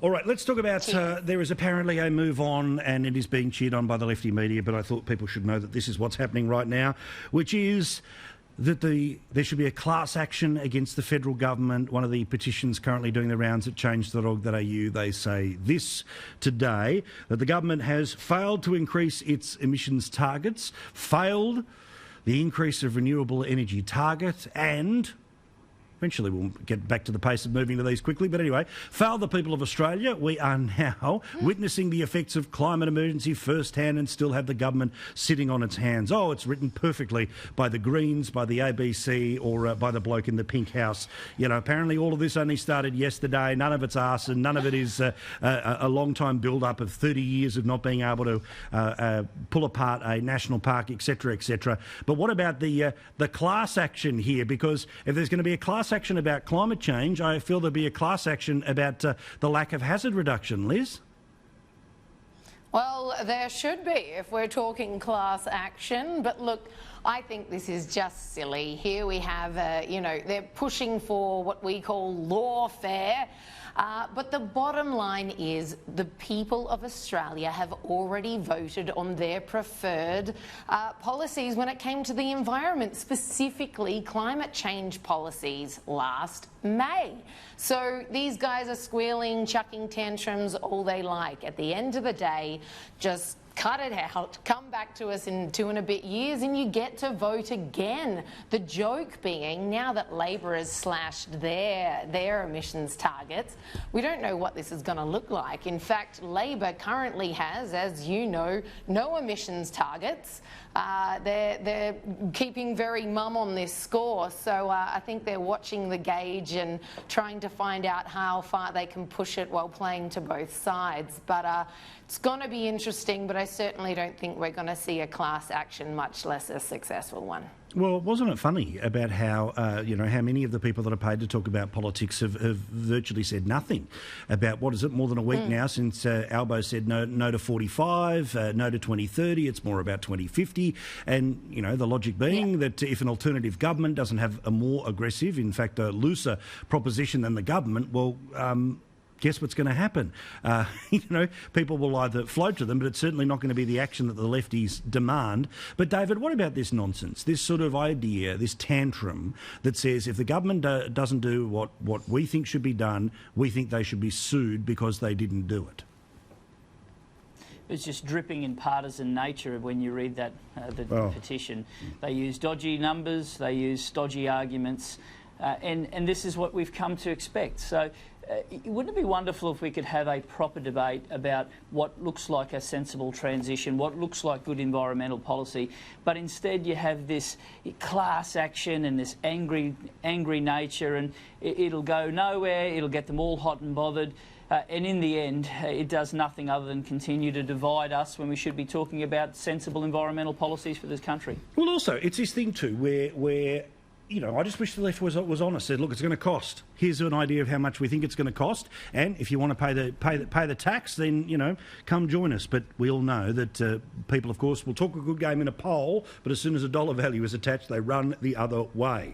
All right, let's talk about, there is apparently a move on, and it is being cheered on by the lefty media, but I thought people should know that this is what's happening right now, which is that there should be a class action against the federal government. One of the petitions currently doing the rounds at change.org.au, they say this today, that the government has failed to increase its emissions targets, failed the increase of renewable energy target, and eventually we'll get back to the pace of moving to these quickly. But anyway, failed the people of Australia. We are now witnessing the effects of climate emergency firsthand and still have the government sitting on its hands. Oh, it's written perfectly by the Greens, by the ABC, or by the bloke in the pink house. You know, apparently all of this only started yesterday. None of it's arson. None of it is a long-time build-up of 30 years of not being able to pull apart a national park, etc., etc. But what about the class action here? Because if there's going to be a class action about climate change, I feel there'll be a class action about the lack of hazard reduction. Liz? Well, there should be if we're talking class action. But look, I think this is just silly. Here we have, you know, they're pushing for what we call lawfare. But the bottom line is the people of Australia have already voted on their preferred policies when it came to the environment, specifically climate change policies last May. So these guys are squealing, chucking tantrums all they like. At the end of the day, just cut it out, come back to us in 2 and a bit years and you get to vote again. The joke being, now that Labor has slashed their emissions targets, we don't know what this is going to look like. In fact, Labor currently has, as you know, no emissions targets. They're keeping very mum on this score, so I think they're watching the gauge and trying to find out how far they can push it while playing to both sides. But it's going to be interesting, but I certainly don't think we're going to see a class action, much less a successful one. Well, wasn't it funny about how, you know, how many of the people that are paid to talk about politics have virtually said nothing about, what is it, more than a week now since Albo said no to 45, no to 2030, it's more about 2050. And, you know, the logic being that if an alternative government doesn't have a more aggressive, in fact, a looser proposition than the government, well, guess what's going to happen? You know, people will either float to them, but it's certainly not going to be the action that the lefties demand. But David, what about this nonsense, this sort of idea, this tantrum that says if the government doesn't do what we think should be done, we think they should be sued because they didn't do it? It's just dripping in partisan nature when you read that the petition. They use dodgy numbers, they use stodgy arguments, and this is what we've come to expect. So wouldn't it be wonderful if we could have a proper debate about what looks like a sensible transition, what looks like good environmental policy, but instead you have this class action and this angry nature, and it'll go nowhere, it'll get them all hot and bothered, and in the end it does nothing other than continue to divide us when we should be talking about sensible environmental policies for this country. Well, also, it's this thing too where you know, I just wish the left was honest. Said, look, it's going to cost. Here's an idea of how much we think it's going to cost, and if you want to pay the tax, then, you know, come join us. But we all know that people, of course, will talk a good game in a poll, but as soon as a dollar value is attached, they run the other way.